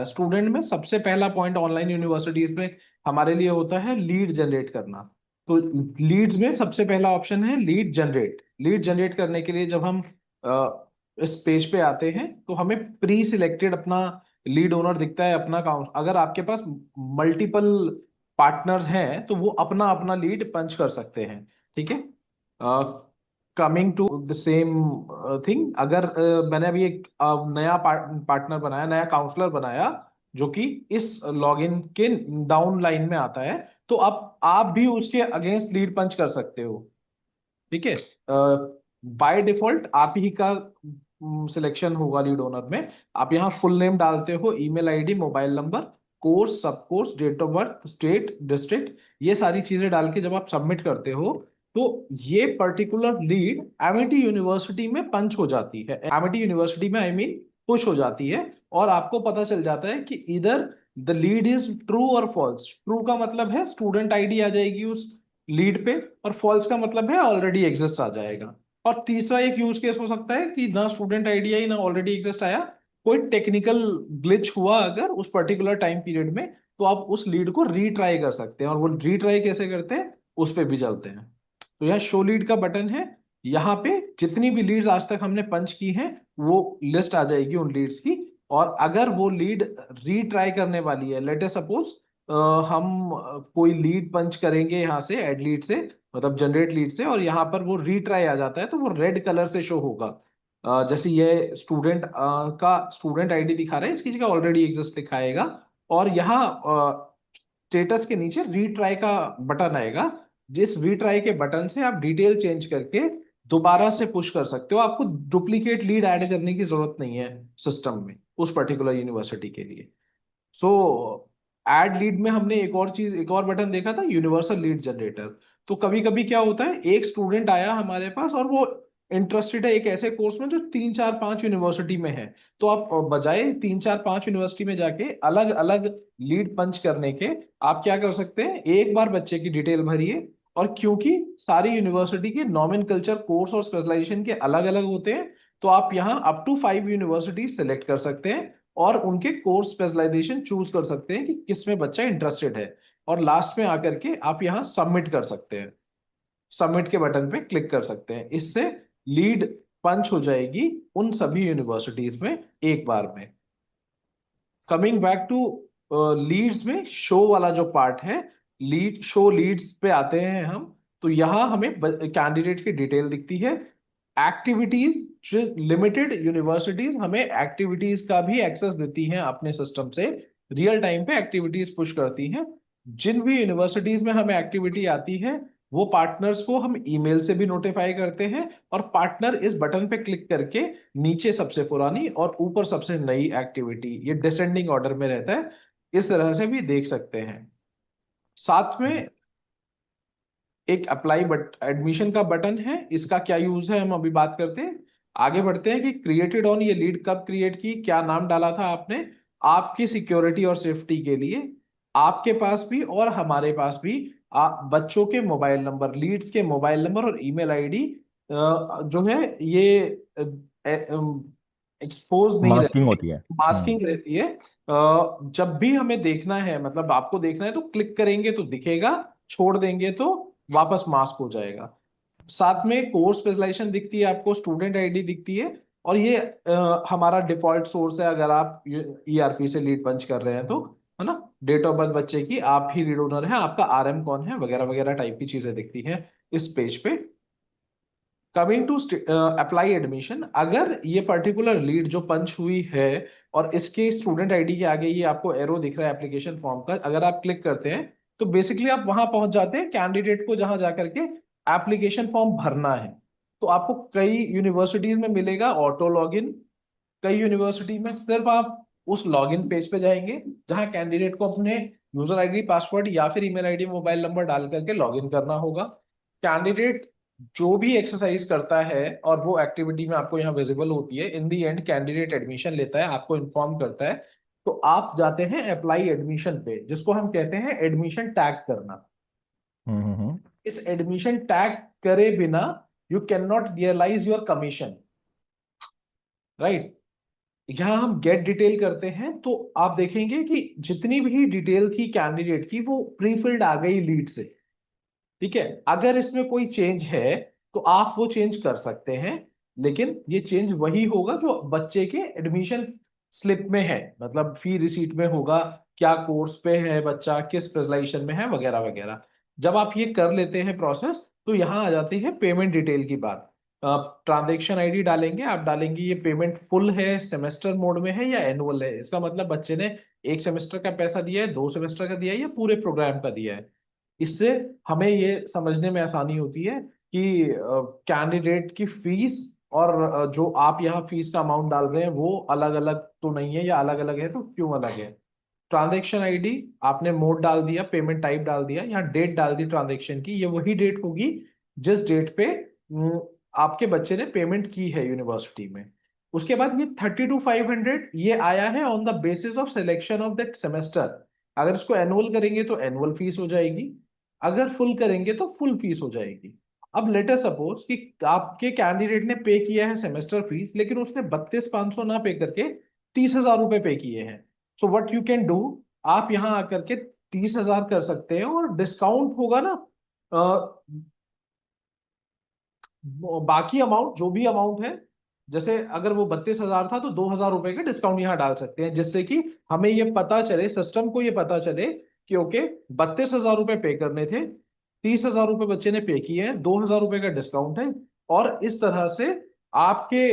Student में सबसे पहला पॉइंट ऑनलाइन यूनिवर्सिटीज में हमारे लिए होता है लीड जनरेट करना। तो लीड्स में सबसे पहला ऑप्शन है लीड जनरेट। लीड जनरेट करने के लिए जब हम इस पेज पे आते हैं तो हमें प्री सिलेक्टेड अपना लीड ओनर दिखता है, अपना अकाउंट। अगर आपके पास मल्टीपल पार्टनर्स हैं तो वो अपना अपना लीड पंच कर सकते हैं। ठीक है। Coming to the same thing, अगर मैंने अभी एक नया पार्टनर बनाया, नया काउंसलर बनाया जो कि इस लॉगिन के डाउन लाइन में आता है, तो आप भी उसके अगेंस्ट लीड पंच कर सकते हो। ठीक है। बाय डिफॉल्ट आप ही का सिलेक्शन होगा लीड ओनर में। आप यहाँ फुल नेम डालते हो, email ID, mobile number, course, सब course, date of birth, state, district, ये सारी चीजें डाल के जब आप सबमिट करते हो तो ये पर्टिकुलर लीड एमिटी यूनिवर्सिटी में पंच हो जाती है, एमिटी यूनिवर्सिटी में आई मीन पुश हो जाती है। और आपको पता चल जाता है कि इधर द लीड इज ट्रू और फॉल्स। ट्रू का मतलब है स्टूडेंट आईडी आ जाएगी उस लीड पे, और फॉल्स का मतलब है ऑलरेडी एग्जिस्ट आ जाएगा। और तीसरा एक यूज केस हो सकता है कि ना स्टूडेंट आईडी आई ना ऑलरेडी एग्जिस्ट आया, कोई टेक्निकल ग्लिच हुआ अगर उस पर्टिकुलर टाइम पीरियड में, तो आप उस लीड को रीट्राई कर सकते हैं। और वो रीट्राई कैसे करते हैं उस पे भी चलते हैं। तो यह शो लीड का बटन है। यहाँ पे जितनी भी लीड्स आज तक हमने पंच की हैं वो लिस्ट आ जाएगी उन लीड्स की। और अगर वो लीड रीट्राई करने वाली है, लेट अस सपोज हम कोई लीड पंच करेंगे यहाँ से एड लीड से, मतलब जनरेट लीड से, और यहाँ पर वो रीट्राई आ जाता है तो वो रेड कलर से शो होगा। जैसे ये स्टूडेंट का स्टूडेंट आईडी दिखा रहा है, इसकी जगह ऑलरेडी एग्जिस्ट दिखाएगा। और यहाँ स्टेटस के नीचे रीट्राई का बटन आएगा, जिस रीट्राई के बटन से आप डिटेल चेंज करके दोबारा से पुश कर सकते हो। आपको डुप्लीकेट लीड ऐड करने की जरूरत नहीं है सिस्टम में उस पर्टिकुलर यूनिवर्सिटी के लिए। सो एड लीड में हमने एक और चीज, एक और बटन देखा था, यूनिवर्सल लीड जनरेटर। तो कभी कभी क्या होता है, एक स्टूडेंट आया हमारे पास और वो इंटरेस्टेड है एक ऐसे कोर्स में जो 3 4 5 यूनिवर्सिटी में है। तो आप बजाय 3 4 5 यूनिवर्सिटी में जाके अलग अलग लीड पंच करने के, आप क्या कर सकते हैं, एक बार बच्चे की डिटेल भरिए। और क्योंकि सारी यूनिवर्सिटी के नॉमेनकल्चर, कोर्स और स्पेशलाइजेशन के अलग अलग होते हैं, तो आप यहाँ अप टू 5 यूनिवर्सिटी सेलेक्ट कर सकते हैं और उनके कोर्स स्पेशलाइजेशन चूज कर सकते हैं कि किस में बच्चा इंटरेस्टेड है। और लास्ट में आकर के आप यहाँ सबमिट कर सकते हैं, सबमिट के बटन पे क्लिक कर सकते हैं। इससे लीड पंच हो जाएगी उन सभी यूनिवर्सिटीज में एक बार में। कमिंग बैक टू लीड्स में शो वाला जो पार्ट है, लीड शो लीड्स पे आते हैं हम। तो यहाँ हमें कैंडिडेट की डिटेल दिखती है। एक्टिविटीज, जो लिमिटेड यूनिवर्सिटीज हमें एक्टिविटीज का भी एक्सेस देती हैं अपने सिस्टम से, रियल टाइम पे एक्टिविटीज पुश करती हैं। जिन भी यूनिवर्सिटीज में हमें एक्टिविटी आती है वो पार्टनर्स को हम ईमेल से भी नोटिफाई करते हैं। और पार्टनर इस बटन पे क्लिक करके नीचे सबसे पुरानी और ऊपर सबसे नई एक्टिविटी, ये डिसेंडिंग ऑर्डर में रहता है, इस तरह से भी देख सकते हैं। साथ में एक अप्लाई बट एडमिशन का बटन है। इसका क्या यूज है हम अभी बात करते हैं। आगे बढ़ते हैं कि क्रिएटेड ऑन, ये लीड कब क्रिएट की, क्या नाम डाला था आपने, आपकी सिक्योरिटी और सेफ्टी के लिए। आपके पास भी और हमारे पास भी बच्चों के मोबाइल नंबर, लीड्स के मोबाइल नंबर और ईमेल आईडी जो है ये एक्सपोज नहीं मास्किंग रहती, होती है। मास्किंग रहती है। जब भी हमें देखना है, मतलब आपको देखना है तो क्लिक करेंगे तो दिखेगा, छोड़ देंगे तो वापस मास्क हो जाएगा। साथ में कोर्स स्पेशलाइजेशन दिखती है आपको, स्टूडेंट आईडी दिखती है। और ये हमारा डिफॉल्ट सोर्स है अगर आप ईआरपी से लीड पंच कर रहे हैं तो, है ना। डेट ऑफ बर्थ बच्चे की, आप ही लीड ओनर है, आपका आरएम कौन है, वगैरह वगैरह टाइप की चीजें दिखती हैं इस पेज पे। कमिंग टू अप्लाई एडमिशन, अगर ये पर्टिकुलर लीड जो पंच हुई है और इसके स्टूडेंट आईडी के आगे ये आपको एरो दिख रहा है एप्लीकेशन फॉर्म का, अगर आप क्लिक करते हैं तो बेसिकली आप वहां पहुंच जाते हैं कैंडिडेट को जहां जाकर के एप्लीकेशन फॉर्म भरना है। तो आपको कई यूनिवर्सिटीज में मिलेगा ऑटो लॉगिन, कई यूनिवर्सिटी में सिर्फ आप उस लॉगिन पेज पे जाएंगे जहां कैंडिडेट को अपने यूजर आईडी, पासवर्ड या फिर ईमेल आईडी, मोबाइल नंबर डाल करके लॉगिन करना होगा। कैंडिडेट जो भी एक्सरसाइज करता है और वो एक्टिविटी में आपको यहाँ विजिबल होती है, इन दी एंड कैंडिडेट एडमिशन लेता है, आपको इन्फॉर्म करता है। तो आप जाते हैं अप्लाई एडमिशन पे, जिसको हम कहते हैं एडमिशन टैग करना। हम्म। इस एडमिशन टैग करे बिना you can not realise your commission, right. यहाँ हम गेट डिटेल करते हैं तो आप देखेंगे कि जितनी भी डिटेल थी कैंडिडेट की वो प्री फिल्ड आ गई लीड से। ठीक है, अगर इसमें कोई चेंज है तो आप वो चेंज कर सकते हैं, लेकिन ये चेंज वही होगा जो बच्चे के एडमिशन स्लिप में है, मतलब फी रिसीट में होगा, क्या कोर्स पे है बच्चा, किस स्पेशलाइजेशन में है, वगैरह वगैरह। जब आप ये कर लेते हैं प्रोसेस, तो यहाँ आ जाती है पेमेंट डिटेल की बात। ट्रांजेक्शन आईडी डालेंगे, आप डालेंगे ये पेमेंट फुल है, सेमेस्टर मोड में है या एनुअल है, इसका मतलब बच्चे ने एक सेमेस्टर का पैसा दिया है, 2 सेमेस्टर का दिया है या पूरे प्रोग्राम का दिया है। इससे हमें ये समझने में आसानी होती है कि कैंडिडेट की फीस और जो आप यहाँ फीस का अमाउंट डाल रहे हैं वो अलग अलग तो नहीं है, या अलग अलग है तो क्यों अलग है। ट्रांजैक्शन आईडी, आपने मोड डाल दिया, पेमेंट टाइप डाल दिया, यहाँ डेट डाल दी ट्रांजैक्शन की, ये वही डेट होगी जिस डेट पे आपके बच्चे ने पेमेंट की है यूनिवर्सिटी में। उसके बाद ये 32,500 ये आया है on the basis of selection of that semester. अगर इसको एनुअल करेंगे तो एनुअल फीस हो जाएगी, अगर फुल करेंगे तो फुल फीस हो जाएगी। अब लेटर सपोज कि आपके कैंडिडेट ने पे किया है सेमेस्टर फीस, लेकिन उसने 32,500 ना पे करके 30,000 रुपए पे किए हैं। So what you can do, आप यहाँ आकर के 30,000 कर सकते हैं, और डिस्काउंट होगा ना, बाकी अमाउंट जो भी अमाउंट है, जैसे अगर वो 32,000 था तो 2,000 रुपए का डिस्काउंट यहाँ डाल सकते हैं, जिससे कि हमें ये पता चले, सिस्टम को ये पता चले कि ओके 32,000 रुपए पे करने थे, 30,000 रुपए बच्चे ने पे किए हैं, 2,000 रुपए का डिस्काउंट है। और इस तरह से आपके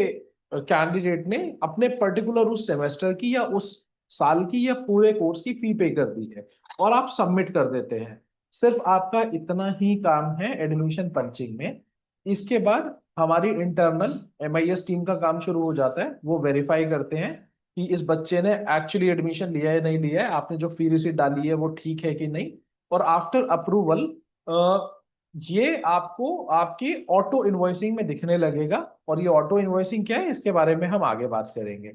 कैंडिडेट ने अपने पर्टिकुलर उस सेमेस्टर की या उस साल की या पूरे कोर्स की फी पे कर दी है, और आप सबमिट कर देते हैं। सिर्फ आपका इतना ही काम है एडमिशन पंचिंग में। इसके बाद हमारी इंटरनल एमआईएस टीम का काम शुरू हो जाता है, वो वेरीफाई करते हैं कि इस बच्चे ने एक्चुअली एडमिशन लिया है नहीं लिया है, आपने जो फी रिसीट डाली है वो ठीक है कि नहीं। और आफ्टर अप्रूवल ये आपको आपकी ऑटो इनवॉइसिंग में दिखने लगेगा, और ये ऑटो इनवॉइसिंग क्या है इसके बारे में हम आगे बात करेंगे।